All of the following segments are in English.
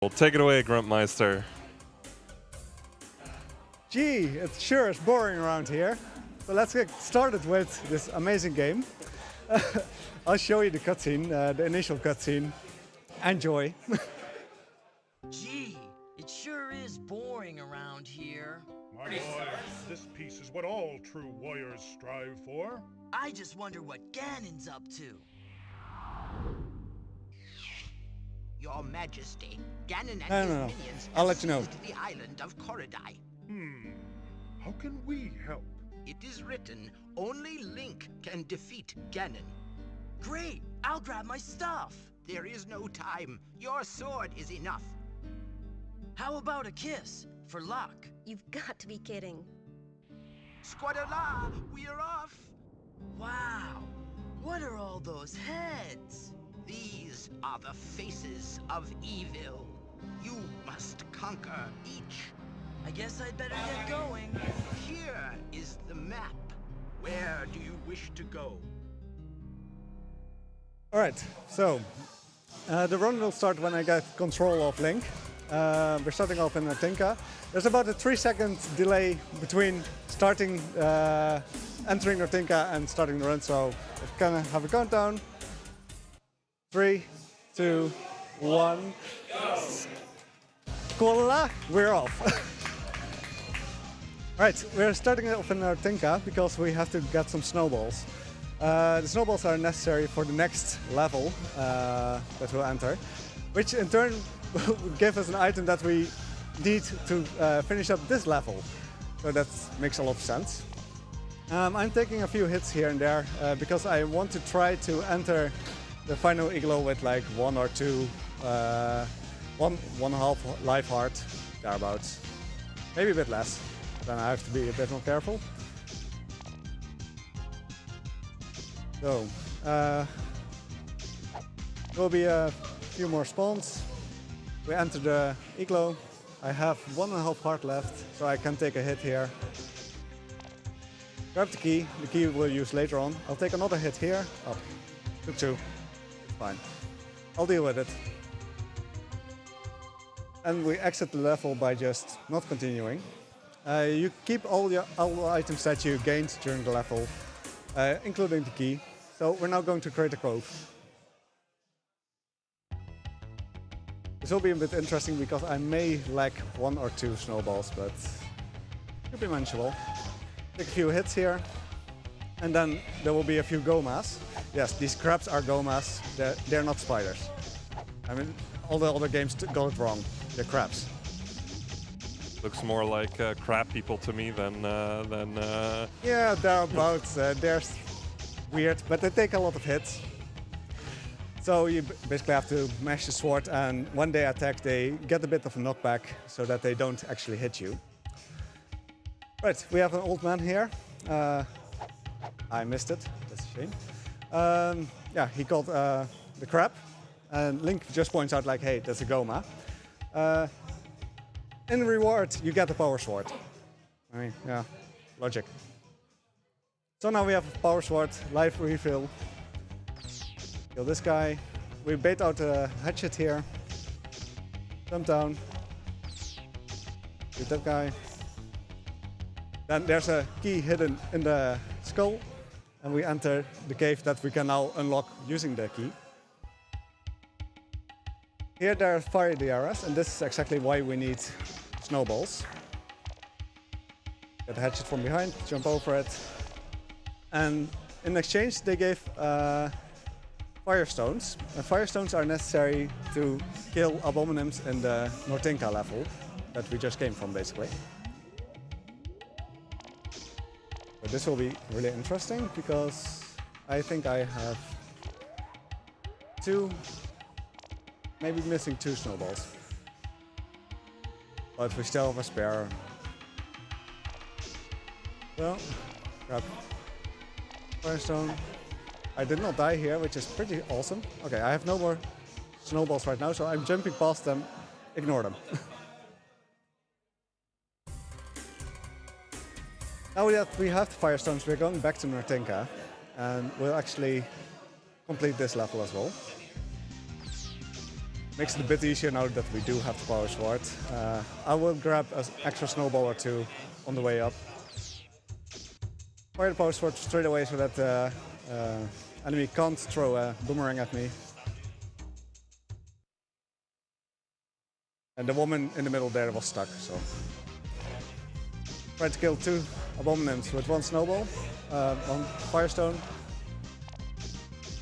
Well, take it away, Grumpmeister. Gee, it sure is boring around here. So let's get started with this amazing game. I'll show you the cutscene, the initial cutscene. Enjoy. Gee, it sure is boring around here. My boy, this piece is what all true warriors strive for. I just wonder what Ganon's up to. Your Majesty, Ganon and No, his no, no. minions I'll have let you know. seized the island of Korodai. How can we help? It is written, only Link can defeat Ganon. Great, I'll grab my stuff. There is no time. Your sword is enough. How about a kiss, for luck? You've got to be kidding. Squadala, we are off. Wow, what are all those heads? These are the faces of evil. You must conquer each. I guess I'd better get going. Here is the map. Where do you wish to go? All right, so the run will start when I get control of Link. We're starting off in Nartinka. There's about a 3-second delay between starting, entering Nartinka and starting the run, so we're gonna have a countdown. 3, 2, 1. Voila, we're off. Right, we're starting off in Nartinka because we have to get some snowballs. The snowballs are necessary for the next level that we'll enter, which in turn will give us an item that we need to finish up this level. So that makes a lot of sense. I'm taking a few hits here and there because I want to try to enter the final igloo with like 1 or 2, 1.5 life heart, thereabouts. Maybe a bit less, then I have to be a bit more careful. So, there will be a few more spawns. We enter the igloo. I have 1.5 heart left, so I can take a hit here. Grab the key we'll use later on. I'll take another hit here. Oh, took 2. Fine. I'll deal with it. And we exit the level by just not continuing. You keep all the items that you gained during the level, including the key. So we're now going to Crater Cove. This will be a bit interesting because I may lack 1 or 2 snowballs, but it should be manageable. Take a few hits here, and then there will be a few gomas. Yes, these crabs are gomas. They're not spiders. I mean, all the other games got it wrong. They're crabs. Looks more like crab people to me than. Yeah, thereabouts. They're weird, but they take a lot of hits. So you basically have to mash the sword, and when they attack, they get a bit of a knockback so that they don't actually hit you. Right, we have an old man here. I missed it. That's a shame. Yeah, he called the crab, and Link just points out like, hey, that's a Goma. In reward, you get the power sword. I mean, yeah, logic. So now we have a power sword, life refill. Kill this guy. We bait out a hatchet here. Jump down. Shoot that guy. Then there's a key hidden in the skull, and we enter the cave that we can now unlock using the key. Here there are fire arrows, and this is exactly why we need snowballs. Get the hatchet from behind, jump over it. And in exchange they gave firestones. And firestones are necessary to kill abominums in the Nortinka level that we just came from, basically. But this will be really interesting because I think I have 2, maybe missing 2 snowballs. But we still have a spare. So, grab firestone. I did not die here, which is pretty awesome. Okay, I have no more snowballs right now, so I'm jumping past them. Ignore them. Now that we have the firestones, we're going back to Nartinka, and we'll actually complete this level as well. Makes it a bit easier now that we do have the power sword. I will grab an extra snowball or two on the way up. Fire the power sword straight away so that the enemy can't throw a boomerang at me. And the woman in the middle there was stuck, so. Tried to kill 2 abominants with 1 snowball, 1 firestone.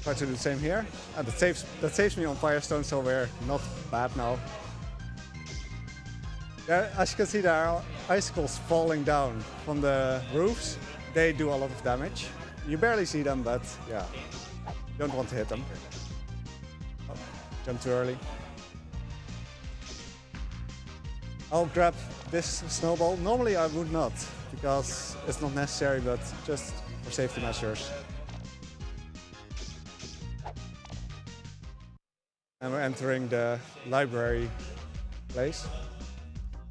Try to do the same here. And that saves me on firestone, so we're not bad now. Yeah, as you can see, there are icicles falling down from the roofs. They do a lot of damage. You barely see them, but yeah, you don't want to hit them. Oh, jump too early. I'll grab this snowball. Normally I would not, because it's not necessary, but just for safety measures. And we're entering the library place.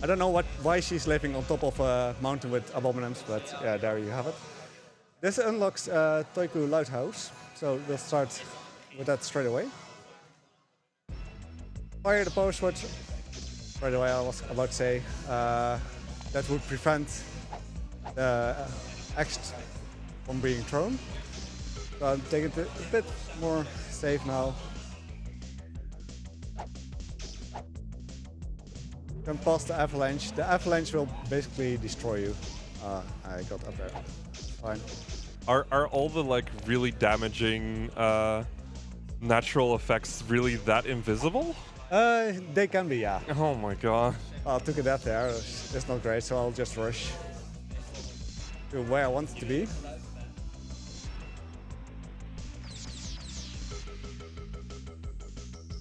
I don't know why she's living on top of a mountain with abominants, but yeah, there you have it. This unlocks Toiku Lighthouse, so we'll start with that straight away. Fire the power sword. Right away, I was about to say that would prevent the axe from being thrown. So I'm taking it a bit more safe now. Come past the avalanche. The avalanche will basically destroy you. I got up there. Fine. Are all the like really damaging natural effects really that invisible? They can be, yeah. Oh my god. I took it out there. It's not great, so I'll just rush to where I want it to be.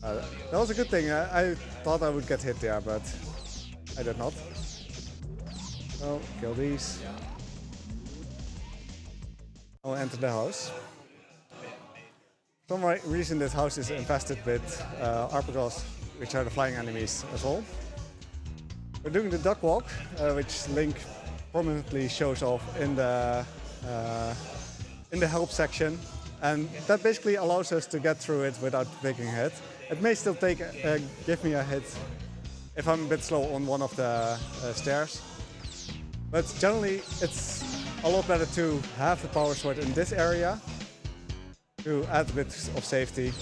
That was a good thing. I thought I would get hit there, but I did not. So, kill these. I'll enter the house. For some reason this house is infested with arpagos, which are the flying enemies as well. We're doing the duck walk, which Link prominently shows off in the help section, and that basically allows us to get through it without taking a hit. It may still give me a hit if I'm a bit slow on one of the stairs, but generally it's a lot better to have the power sword in this area to add a bit of safety.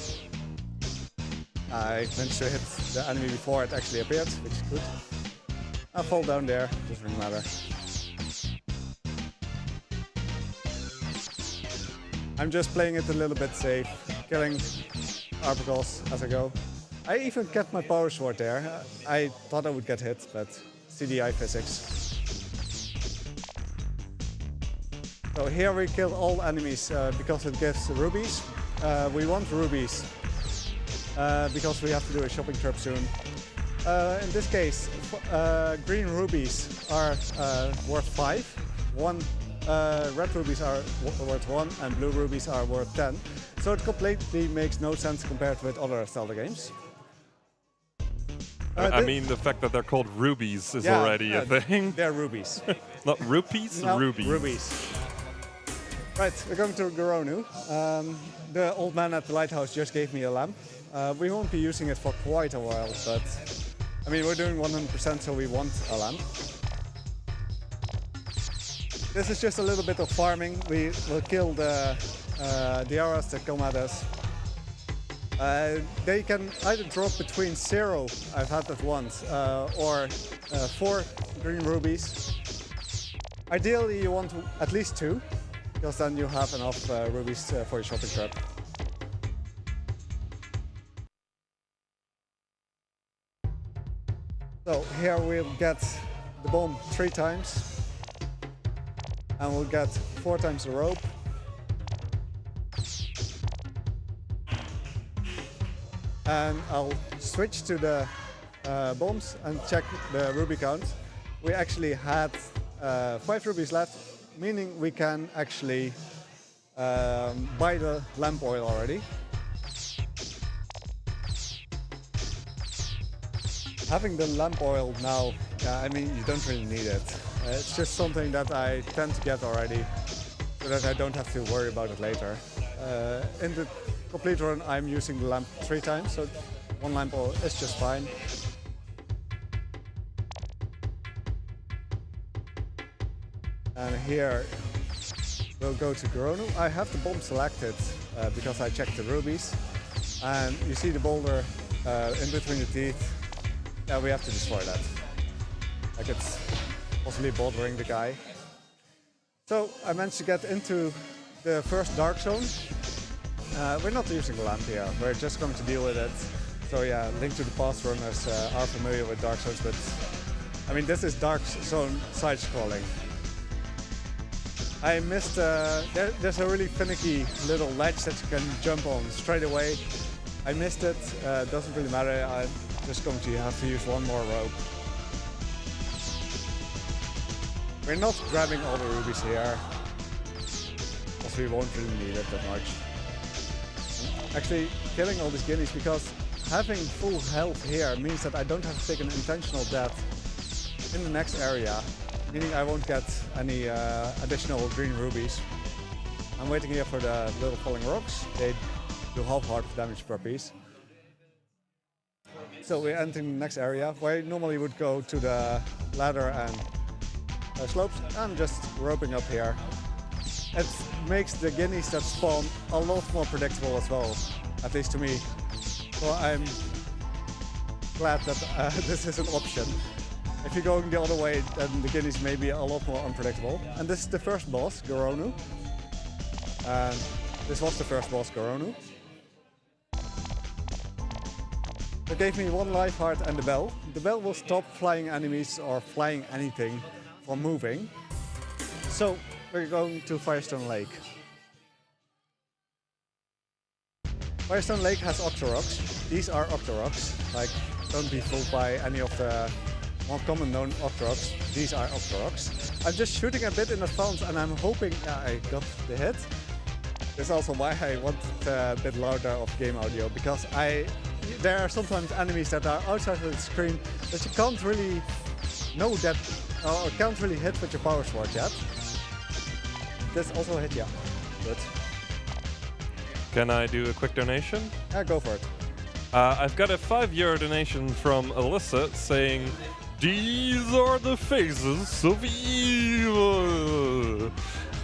I managed to hit the enemy before it actually appeared, which is good. I'll fall down there, doesn't really matter. I'm just playing it a little bit safe, killing arpagos as I go. I even kept my power sword there. I thought I would get hit, but CDI physics. So here we kill all enemies because it gives rubies. We want rubies because we have to do a shopping trip soon. In this case, green rubies are worth 5. Red rubies are worth 1 and blue rubies are worth 10. So it completely makes no sense compared with other Zelda games. I mean, the fact that they're called rubies is already a thing. They're rubies. Not rupees, no, rubies. Rubies. Right, we're going to Goronu. The old man at the lighthouse just gave me a lamp. We won't be using it for quite a while, but I mean, we're doing 100%, so we want a lamp. This is just a little bit of farming. We will kill the auras that come at us. They can either drop between 0, I've had that once, or 4 green rubies. Ideally, you want at least 2, because then you have enough rubies for your shopping trip. So here we'll get the bomb 3 times, and we'll get 4 times the rope. And I'll switch to the bombs and check the ruby count. We actually had 5 rubies left, meaning we can actually buy the lamp oil already. Having the lamp oil now, I mean, you don't really need it. It's just something that I tend to get already, so that I don't have to worry about it later. In the complete run, I'm using the lamp 3 times, so one lamp is just fine. And here we'll go to Goronu. I have the bomb selected because I checked the rubies. And you see the boulder in between the teeth. Yeah, we have to destroy that. Like it's possibly bothering the guy. So I managed to get into the first dark zone. We're not using the lamp here, we're just going to deal with it. So yeah, Link to the Past runners are familiar with dark zones, but I mean this is dark zone side-scrolling. I missed, there's a really finicky little ledge that you can jump on straight away. I missed it, doesn't really matter, I'm just going to have to use one more rope. We're not grabbing all the rubies here, because we won't really need it that much. Actually, killing all these guineas, because having full health here means that I don't have to take an intentional death in the next area, meaning I won't get any additional green rubies. I'm waiting here for the little falling rocks. They do half heart of damage per piece. So we're entering the next area, where I normally would go to the ladder and slopes. I'm just roping up here. It makes the guineas that spawn a lot more predictable as well, at least to me. So I'm glad that this is an option. If you're going the other way, then the guineas may be a lot more unpredictable. And this is the first boss, Goronu. And this was the first boss, Goronu. It gave me one life heart and the bell. The bell will stop flying enemies or flying anything from moving. So we're going to Firestone Lake. Firestone Lake has Octoroks. These are Octoroks. Like, don't be fooled by any of the more common known Octoroks. These are Octoroks. I'm just shooting a bit in advance and I'm hoping I got the hit. That's also why I want a bit louder of game audio, because there are sometimes enemies that are outside of the screen that you can't really know that, or can't really hit with your power sword yet. This also hit, yeah. Good. Can I do a quick donation? Yeah, go for it. I've got a €5 donation from Alyssa saying, "These are the faces of evil."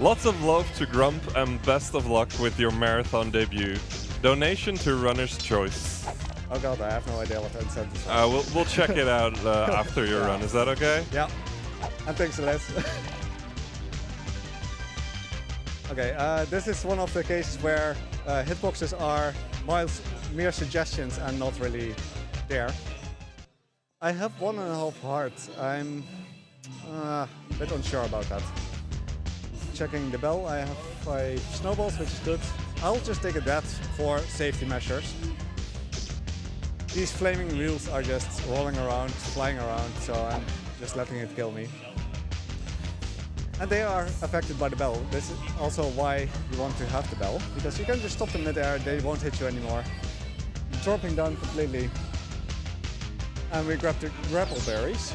Lots of love to Grump and best of luck with your marathon debut. Donation to Runner's Choice. Oh god, I have no idea what that said. We'll check it out after your run. Is that okay? Yeah. And thanks, Celeste. Okay, this is one of the cases where hitboxes are mere suggestions and not really there. I have 1.5 hearts. I'm a bit unsure about that. Checking the bell, I have 5 snowballs, which is good. I'll just take a death for safety measures. These flaming wheels are just rolling around, flying around, so I'm just letting it kill me. And they are affected by the bell. This is also why you want to have the bell, because you can just stop them mid-air, they won't hit you anymore. Dropping down completely. And we grab the grapple berries.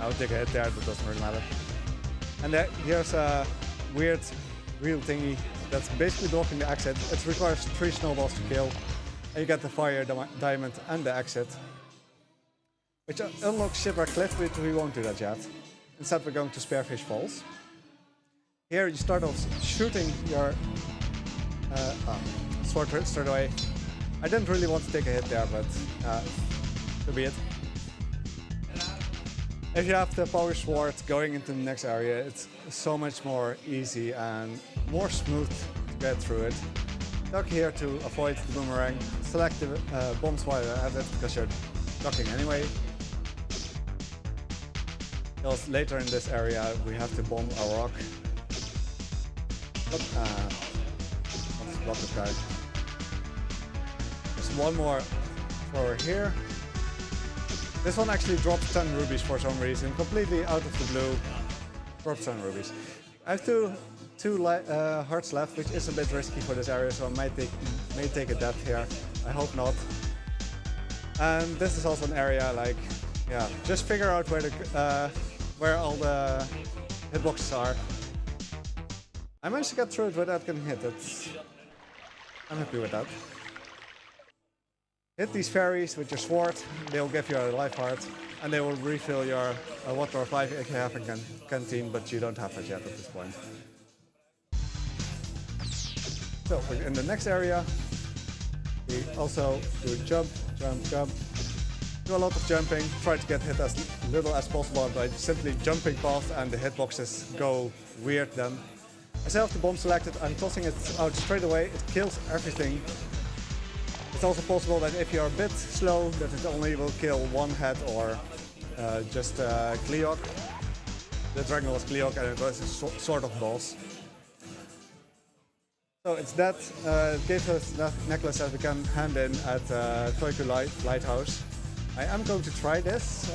I'll take a hit there, that doesn't really matter. And here's a weird wheel thingy that's basically blocking the exit. It requires 3 snowballs to kill. And you get the fire diamond and the exit, which unlocks Shipwreck Cliff, but we won't do that yet. Instead, we're going to Spearfish Falls. Here, you start off shooting your sword straight away. I didn't really want to take a hit there, but so be it. If you have the power sword going into the next area, it's so much more easy and more smooth to get through it. Duck here to avoid the boomerang. Select the bombs while you're at it, because you're ducking anyway. Because later in this area we have to bomb a rock. Let's block this guy. There's one more thrower here. This one actually drops 10 rubies for some reason, completely out of the blue. Drops 10 rubies. I have two hearts left, which is a bit risky for this area, so I may take a death here. I hope not. And this is also an area like, yeah, just figure out where all the hitboxes are. I managed to get through it without getting hit. I'm happy with that. Hit these fairies with your sword, they'll give you a life heart, and they will refill your water of life if you have a canteen, but you don't have it yet at this point. So in the next area, we also do jump, jump, jump. Do a lot of jumping, try to get hit as little as possible by simply jumping past, and the hitboxes go weird then. I still have the bomb selected, I'm tossing it out straight away, it kills everything. It's also possible that if you're a bit slow, that it only will kill one head or just Gleeok. The dragon was Gleeok and it was a sort of boss. So it's that, it gives us that necklace that we can hand in at Toiku Lighthouse. I am going to try this.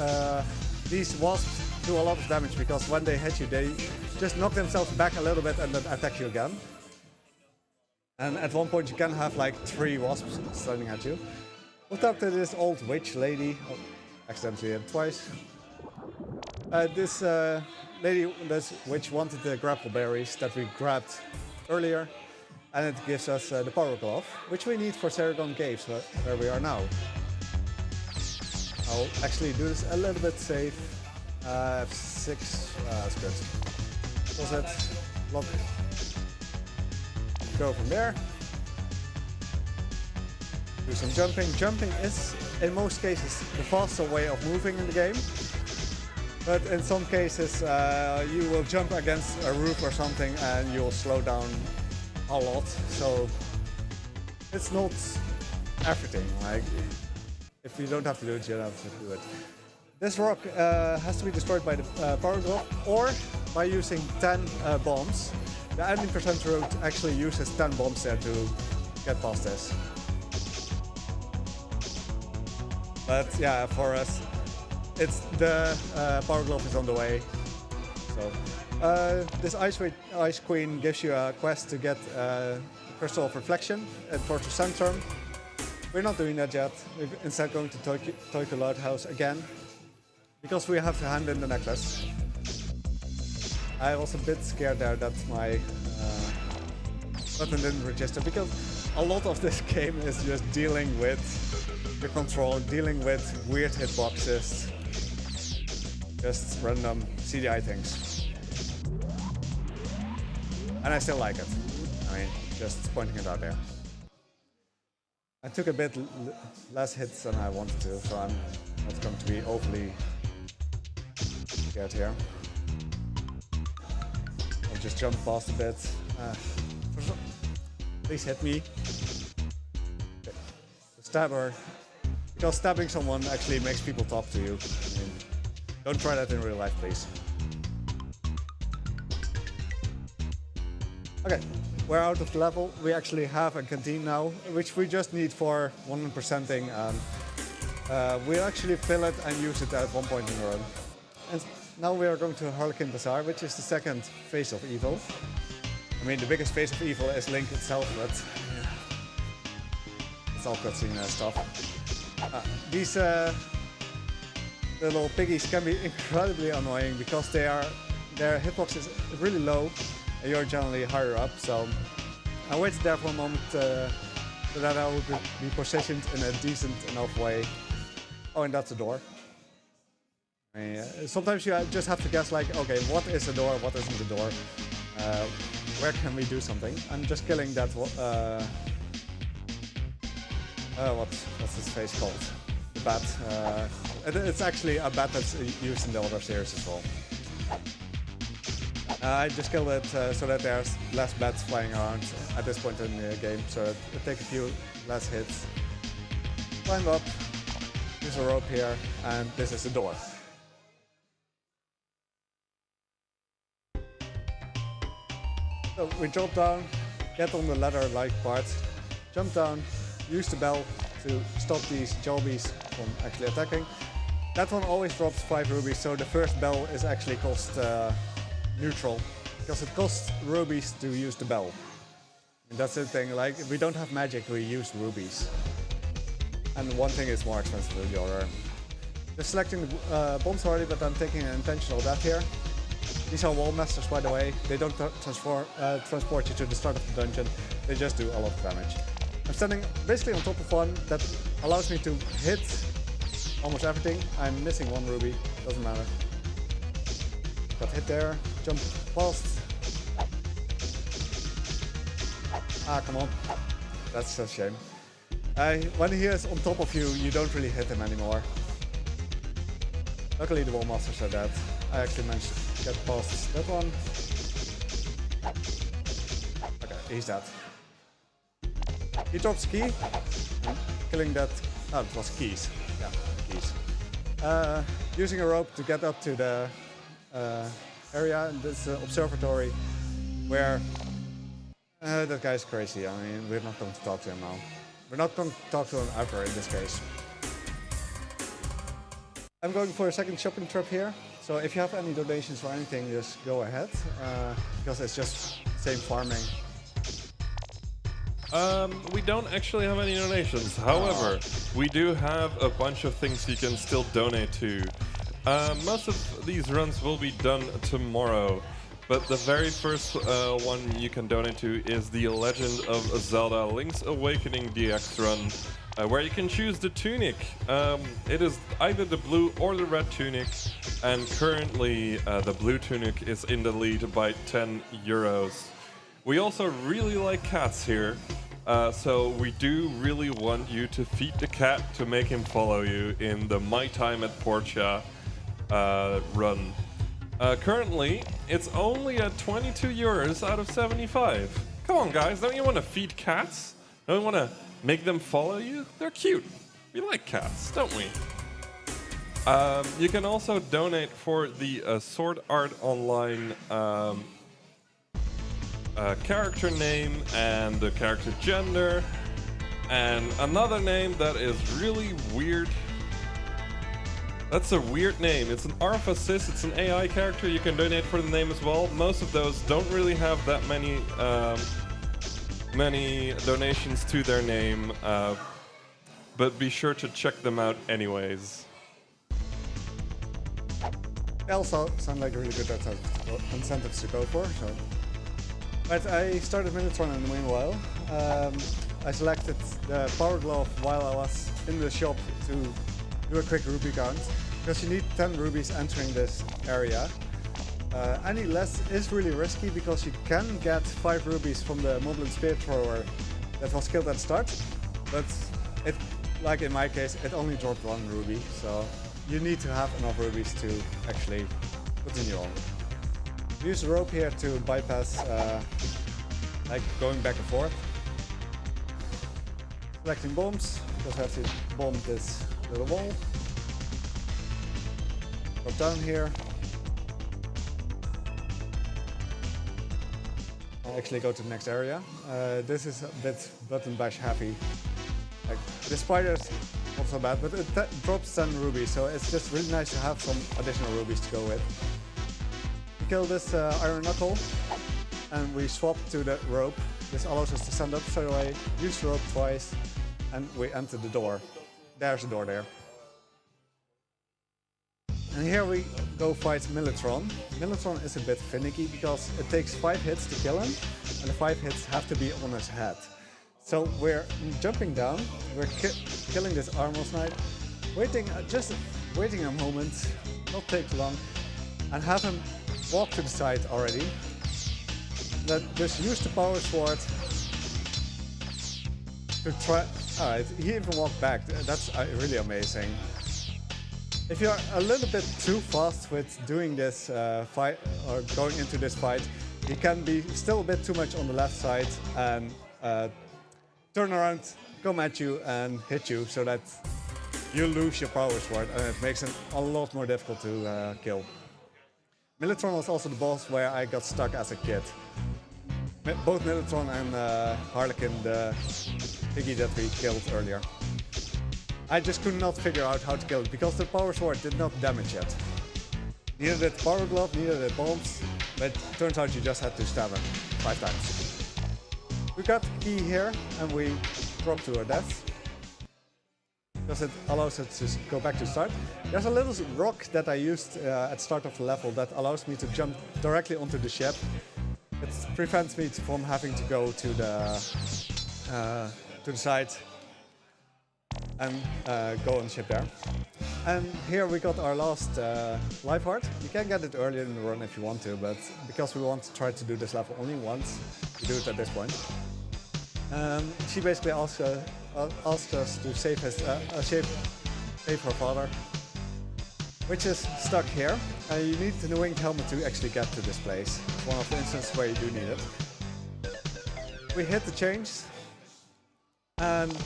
These wasps do a lot of damage because when they hit you, they just knock themselves back a little bit and then attack you again. And at one point you can have like 3 wasps standing at you. We'll talk to this old witch lady. Oh, accidentally hit twice. This lady, this witch wanted the grapple berries that we grabbed earlier. And it gives us the power glove, which we need for Saragon Caves, where we are now. I'll actually do this a little bit safe. 6, that's good. Pause it, lock. Go from there. Do some jumping. Jumping is, in most cases, the faster way of moving in the game. But in some cases, you will jump against a roof or something and you'll slow down a lot. So it's not everything. Like, if you don't have to do it, you don't have to do it. This rock has to be destroyed by the power glove or by using 10 bombs. The ending percent route actually uses 10 bombs there to get past this. But yeah, for us, it's the power glove is on the way. So this Ice Queen gives you a quest to get Crystal of Reflection at Fortress Centrum. We're not doing that yet. We're instead going to Toiku Lighthouse again because we have to hand in the necklace. I was a bit scared there that my button didn't register because a lot of this game is just dealing with the control, dealing with weird hitboxes, just random CDI things. And I still like it. I mean, just pointing it out there. I took a bit less hits than I wanted to, so I'm not going to be overly scared here. I'll just jump past a bit. Please hit me. Okay. Stab her. Because stabbing someone actually makes people talk to you. I mean, don't try that in real life, please. Okay, we're out of the level. We actually have a canteen now, which we just need for 100%ing. We'll actually fill it and use it at one point in the run. And now we are going to Harlequin Bazaar, which is the second face of evil. I mean, the biggest face of evil is Link itself, but yeah, it's all cutscene stuff. These little piggies can be incredibly annoying because their hitbox is really low and you're generally higher up. So I waited there for a moment so that I would be positioned in a decent enough way. Oh, and that's a door. I mean, sometimes you just have to guess like, okay, what is a door, what isn't a door? Where can we do something? I'm just killing that, what's his face called? The bat. It's actually a bat that's used in the other series as well. I just killed it so that there's less bats flying around at this point in the game, so it take a few less hits. Climb up, use a rope here, and this is the door. So we drop down, get on the ladder-like part, jump down, use the bell to stop these jobbies from actually attacking. That one always drops 5 rubies, so the first bell is actually cost neutral, because it costs rubies to use the bell. And that's the thing, like, if we don't have magic, we use rubies. And one thing is more expensive than the other. Just selecting the bombs already, but I'm taking an intentional death here. These are wall masters, by the way. They don't transport you to the start of the dungeon. They just do a lot of damage. I'm standing basically on top of one that allows me to hit almost everything. I'm missing one ruby, doesn't matter. Got hit there, jump past. Ah, come on. That's a shame. When he is on top of you, you don't really hit him anymore. Luckily the wall masters are dead. I actually managed to get past that one. Okay, he's dead. He drops key. Killing that. Oh, it was keys. Yeah, keys. Using a rope to get up to the area in this observatory where that guy's crazy. I mean, we're not going to talk to him now. We're not going to talk to him ever in this case. I'm going for a second shopping trip here. So if you have any donations or anything, just go ahead. Because it's just same farming. We don't actually have any donations. However, we do have a bunch of things you can still donate to. Most of these runs will be done tomorrow, but the very first one you can donate to is the Legend of Zelda Link's Awakening DX run, where you can choose the tunic. It is either the blue or the red tunic, and currently the blue tunic is in the lead by 10 euros. We also really like cats here, so we do really want you to feed the cat to make him follow you in the My Time at Portia run. Currently, it's only at 22 euros out of 75. Come on guys, don't you want to feed cats? Don't you want to make them follow you? They're cute. We like cats, don't we? You can also donate for the Sword Art Online character name and the character gender, and another name that is really weird. That's a weird name. It's an Arf Assist, it's an AI character. You can donate for the name as well. Most of those don't really have that many donations to their name, but be sure to check them out anyways. They also sound like really good incentives to go for. So. But I started Minitron in the meanwhile. I selected the Power Glove while I was in the shop to do a quick ruby count, because you need 10 rubies entering this area. Any less is really risky because you can get 5 rubies from the Moblin Spear Thrower that was killed at the start, but it, like in my case, it only dropped 1 ruby, so you need to have enough rubies to actually continue on. Use the rope here to bypass like going back and forth. Collecting bombs, because I have to bomb this little wall. Drop down here. I'll actually go to the next area. This is a bit button bash heavy. Like, the spider's not so bad, but it drops 10 rubies, so it's just really nice to have some additional rubies to go with. We kill this iron knuckle, and we swap to the rope. This allows us to stand up straight away, use the rope twice, and we enter the door. There's the door there. And here we go fight Militron. Militron is a bit finicky because it takes 5 hits to kill him, and the 5 hits have to be on his head. So we're jumping down, we're killing this Armor's Knight, just waiting a moment, not take long, and have him walk to the side already. Then just use the power sword to try. Alright, he even walked back. That's really amazing. If you're a little bit too fast with doing this fight or going into this fight, you can be still a bit too much on the left side and turn around, come at you and hit you so that you lose your power sword, and it makes it a lot more difficult to kill. Militron was also the boss where I got stuck as a kid. Both Militron and Harlequin, the piggy that we killed earlier. I just could not figure out how to kill it because the power sword did not damage it. Neither did the power glove, neither did bombs, but turns out you just had to stab him 5 times. We got the key here and we drop to our death, because it allows us to go back to start. There's a little rock that I used at the start of the level that allows me to jump directly onto the ship. It prevents me from having to go to the to the side and go on the ship there. And here we got our last life heart. You can get it earlier in the run if you want to, but because we want to try to do this level only once, we do it at this point. She basically asks us to save her father, which is stuck here. You need the winged helmet to actually get to this place. It's one of the instances where you do need it. We hit the chains, and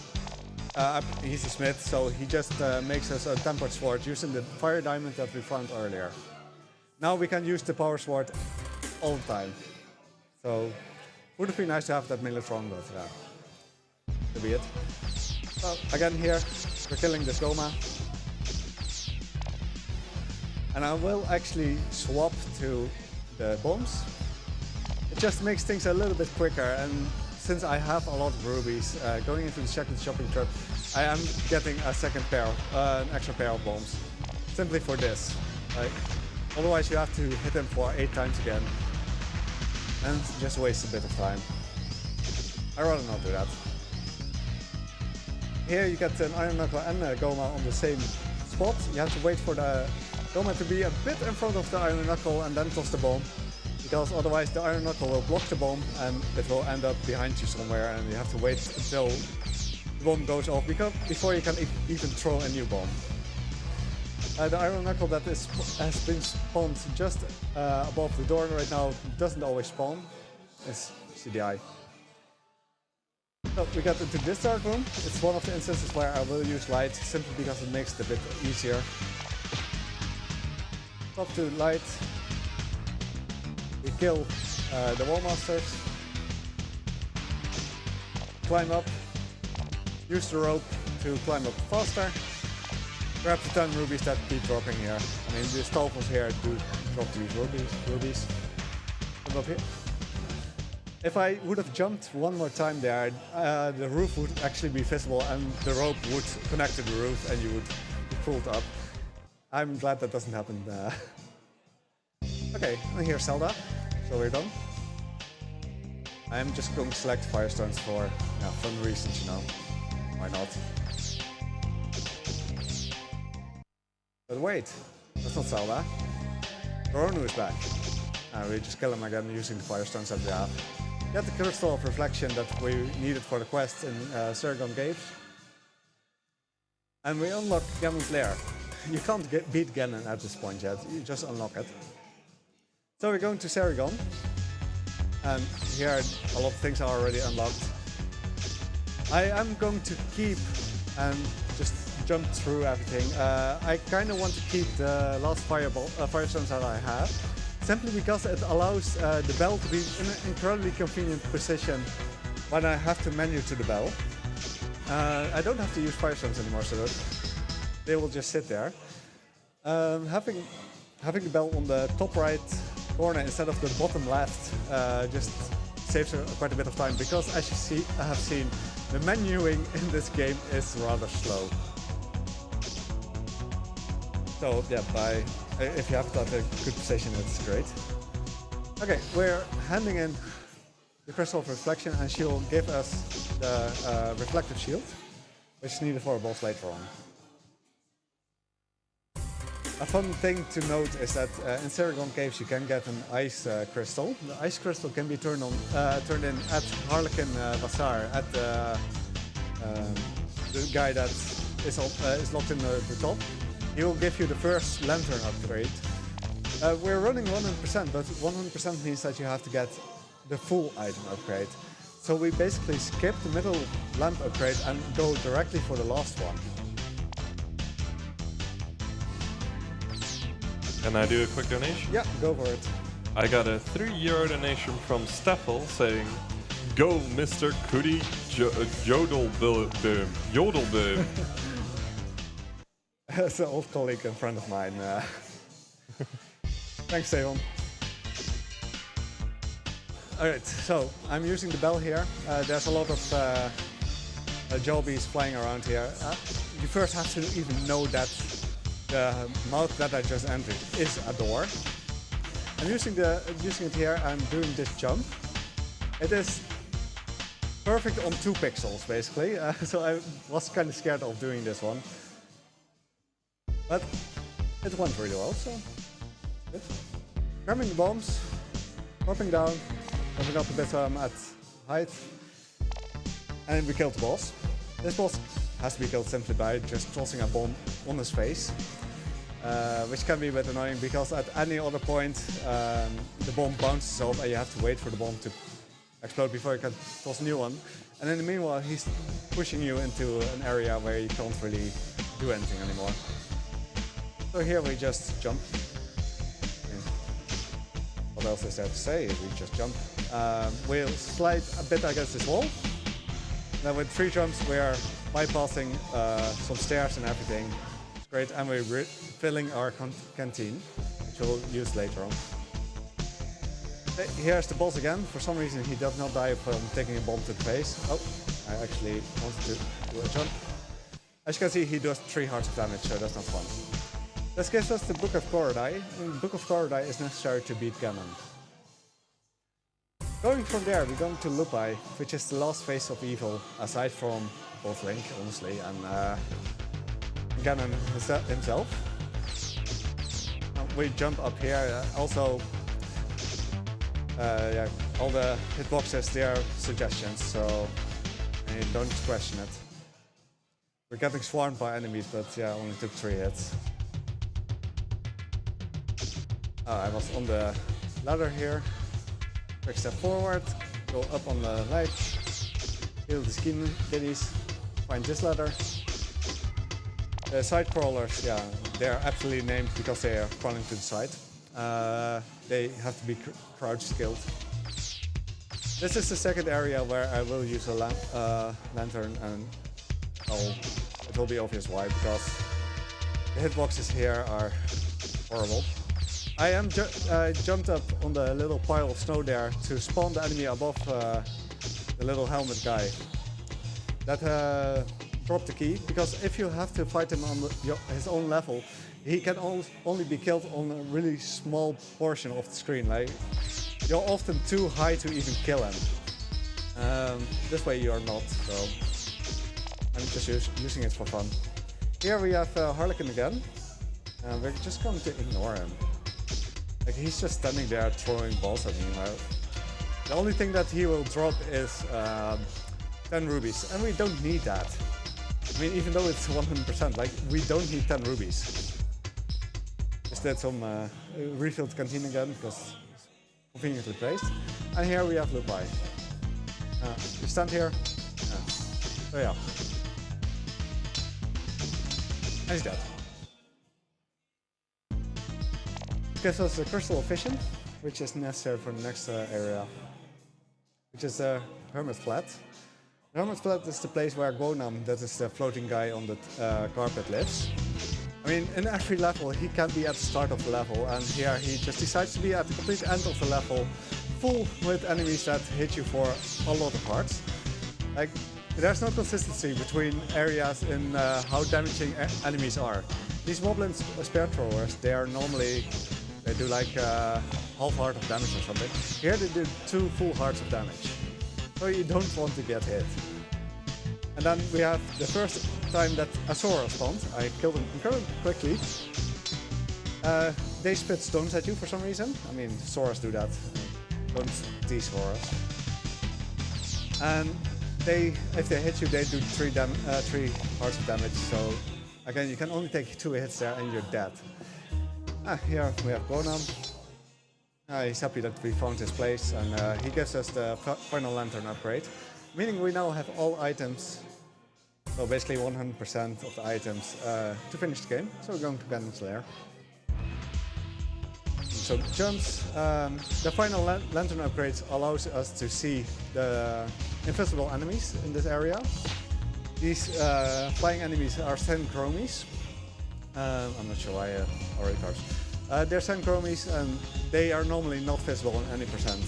he's a smith, so he just makes us a tempered sword using the fire diamond that we found earlier. Now we can use the power sword all the time. So, would it be nice to have that Militron, but yeah, that'll be it. So, again here, we're killing this Goma. And I will actually swap to the bombs. It just makes things a little bit quicker, and since I have a lot of rubies, going into the second shopping trip, I am getting a second pair, an extra pair of bombs, simply for this. Otherwise you have to hit them for 8 times again, and just waste a bit of time. I'd rather not do that. Here you get an Iron Knuckle and a Goma on the same spot. You have to wait for the Goma to be a bit in front of the Iron Knuckle and then toss the bomb, because otherwise the Iron Knuckle will block the bomb and it will end up behind you somewhere, and you have to wait until the bomb goes off before you can even throw a new bomb. The Iron Knuckle that has been spawned just above the door right now doesn't always spawn. It's CDI. So we got into this dark room. It's one of the instances where I will use light simply because it makes it a bit easier. Top to light. We kill the wall masters. Climb up. Use the rope to climb up faster. Grab the 10 rubies that keep dropping here. I mean, the stalfels here do drop these rubies. Come up here. If I would have jumped one more time there, the roof would actually be visible and the rope would connect to the roof and you would be pulled up. I'm glad that doesn't happen. Okay, and here's Zelda, so we're done. I'm just going to select Firestones for fun reasons, you know. Why not? But wait, that's not Zelda. Ronu is back. We just kill him again using the Firestones that we have. Get the Crystal of Reflection that we needed for the quest in Saragon Caves. And we unlock Ganon's Lair. You can't beat Ganon at this point yet, you just unlock it. So we're going to Saragon. And here a lot of things are already unlocked. I am going to keep and just jump through everything. I kind of want to keep the last Firestones that I have, simply because it allows the bell to be in an incredibly convenient position when I have to menu to the bell. I don't have to use Firestones anymore, so they will just sit there. Having the bell on the top right corner instead of the bottom left just saves quite a bit of time, because as you have seen, the menuing in this game is rather slow. So yeah, if you have that a good position, it's great. Okay, we're handing in the Crystal of Reflection, and she will give us the reflective shield, which is needed for a boss later on. A fun thing to note is that in Saragon Caves you can get an ice crystal. The ice crystal can be turned in at Harlequin Bazaar, at the guy that is locked in the top. He will give you the first lantern upgrade. We're running 100%, but 100% means that you have to get the full item upgrade. So we basically skip the middle lamp upgrade and go directly for the last one. Can I do a quick donation? Yeah, go for it. I got a €3 donation from Steffel saying, "Go, Mr. Cootie Jodelboom." Jodelboom. That's an old colleague and friend of mine. Thanks, Steven. Alright, so I'm using the bell here. There's a lot of jobbies flying around here. You first have to even know that the mouth that I just entered is a door. I'm using it here. I'm doing this jump. It is perfect on 2 pixels, basically. So I was kind of scared of doing this one. But it went really well, so good. Grabbing the bombs, dropping down, jumping up a bit at height, and we killed the boss. This boss has to be killed simply by just tossing a bomb on his face, which can be a bit annoying because at any other point the bomb bounces off and you have to wait for the bomb to explode before you can toss a new one. And in the meanwhile, he's pushing you into an area where you can't really do anything anymore. So here we just jump. And what else is there to say? We just jump. We'll slide a bit against this wall. Then with 3 jumps, we're bypassing some stairs and everything. It's great, and we're filling our canteen, which we'll use later on. Here's the boss again. For some reason, he does not die from taking a bomb to the face. Oh, I actually wanted to do a jump. As you can see, he does 3 hearts of damage, so that's not fun. This gives us the Book of Korodai, and the Book of Korodai is necessary to beat Ganon. Going from there, we're going to Lupai, which is the last face of evil, aside from both Link, honestly, and Ganon himself. We jump up here. Also, yeah, all the hitboxes, they are suggestions, so don't question it. We're getting swarmed by enemies, but yeah, only took 3 hits. I was on the ladder here. Quick step forward, go up on the right, kill the skin kiddies, find this ladder. The side crawlers, yeah, they're absolutely named because they are crawling to the side. They have to be crouch skilled. This is the second area where I will use a lantern, and it will be obvious why, because the hitboxes here are horrible. I am jumped up on the little pile of snow there to spawn the enemy above the little helmet guy. That dropped the key, because if you have to fight him on his own level, he can only be killed on a really small portion of the screen. Like, you're often too high to even kill him. This way you are not, so I'm just using it for fun. Here we have Harlequin again, and we're just going to ignore him. Like, he's just standing there throwing balls at me. The only thing that he will drop is 10 rubies, and we don't need that. I mean, even though it's 100%, like, we don't need 10 rubies. Just did some refilled canteen again, because it's conveniently placed. And here we have Lupai. You stand here. So yeah. And he's dead. Gives us a Crystal of Vision, which is necessary for the next area, which is the Hermit Flat. The Hermit Flat is the place where Gonam, that is the floating guy on the carpet, lives. I mean, in every level he can be at the start of the level, and here he just decides to be at the complete end of the level, full with enemies that hit you for a lot of hearts. Like, there's no consistency between areas in how damaging enemies are. These Moblin spear throwers, they are normally, they do like half heart of damage or something. Here they do 2 full hearts of damage. So you don't want to get hit. And then we have the first time that a Sora spawned. I killed him incredibly quickly. They spit stones at you for some reason. I mean, Soras do that. Don't tease Soras. And if they hit you, they do 3 hearts of damage. So again, you can only take 2 hits there and you're dead. Here we have Gonam. He's happy that we found his place, and he gives us the final lantern upgrade, meaning we now have all items, so basically 100% of the items to finish the game. So we're going to Ganon's Lair. So jumps. The final lantern upgrade allows us to see the invisible enemies in this area. These flying enemies are Synchromies. I'm not sure why I already cards. They're Synchromies, and they are normally not visible on any percent.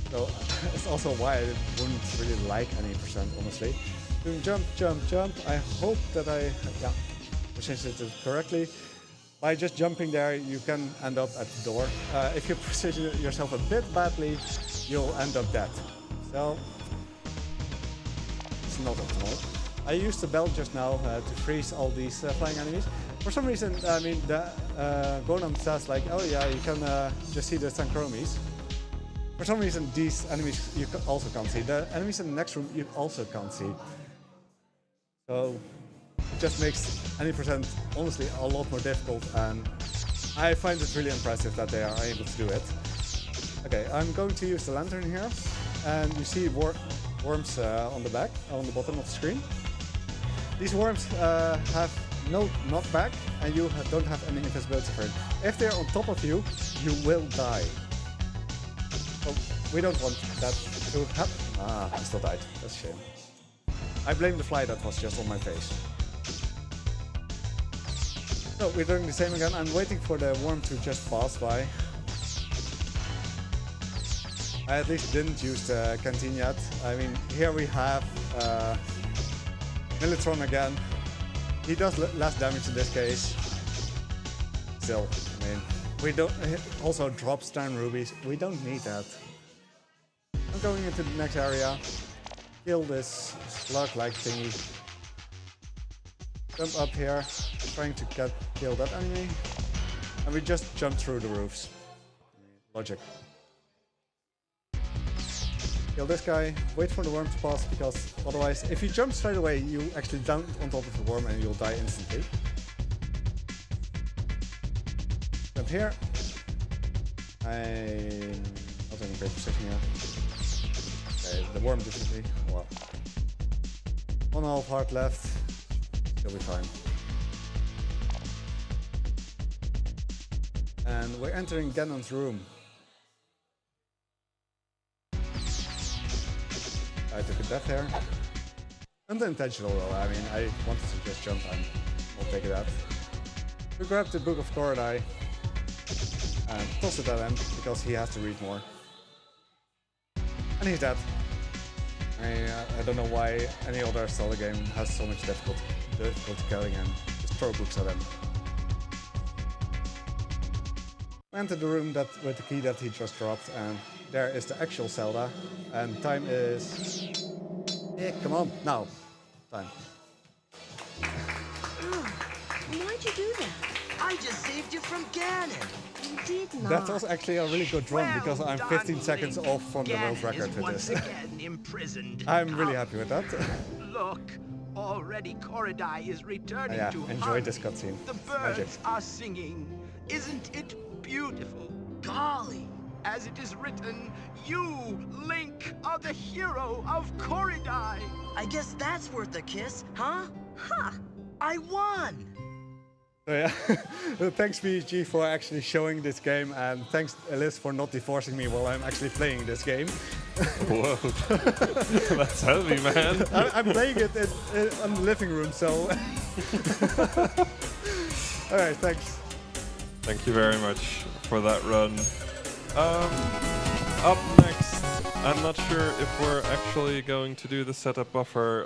So it's also why I wouldn't really like any percent, honestly. Doing jump, jump, jump. I hope that I positioned it correctly. By just jumping there, you can end up at the door. If you position yourself a bit badly, you'll end up dead. So it's not optimal. I used the belt just now to freeze all these flying enemies. For some reason, I mean, the Gonam says like, oh yeah, you can just see the Sanchromies. For some reason, these enemies you also can't see. The enemies in the next room you also can't see. So it just makes any percent honestly a lot more difficult, and I find it really impressive that they are able to do it. Okay, I'm going to use the lantern here, and you see worms on the bottom of the screen. These worms have no knockback, and you don't have any invisibility for it. If they're on top of you, you will die. So we don't want that to happen. Ah, I still died. That's a shame. I blame the fly that was just on my face. So we're doing the same again. I'm waiting for the worm to just pass by. I at least didn't use the canteen yet. I mean, here we have Militron again. He does less damage in this case. Still, I mean, we don't. Also drops down rubies. We don't need that. I'm going into the next area. Kill this slug-like thingy. Jump up here, trying to kill that enemy. And we just jump through the roofs. Logic. Kill this guy, wait for the worm to pass, because otherwise, if you jump straight away, you actually land on top of the worm and you'll die instantly. Jump here. I'm not in a great position here. Okay, the worm definitely. Well, 1.5 heart left. She'll be fine. And we're entering Ganon's room. I took a death here. Unintentional though, I mean, I wanted to just jump and I'll take it out. We grab the Book of Korodai and toss it at him because he has to read more. And he's dead. I don't know why any other Zelda game has so much difficulty killing him. Just throw books at him. We enter the room with the key that he just dropped, and there is the actual Zelda, and time is... Yeah, come on, now. Time. Why'd you do that? I just saved you from Ganon. You did not. That was actually a really good run, because I'm 15 seconds off from the world Ganon record is with once this. again imprisoned. I'm really happy with that. Look, already Korodai is returning Yeah, to enjoy this harmony. cutscene. The It's magic. birds are singing. Isn't it beautiful? Golly. As it is written, you, Link, are the hero of Korodai. I guess that's worth a kiss, huh? Ha! I won! So yeah, thanks BSG for actually showing this game, and thanks Alice for not divorcing me while I'm actually playing this game. Whoa, that's heavy, man. I'm playing it in the living room, so... Alright, thanks. Thank you very much for that run. Up next, I'm not sure if we're actually going to do the setup buffer.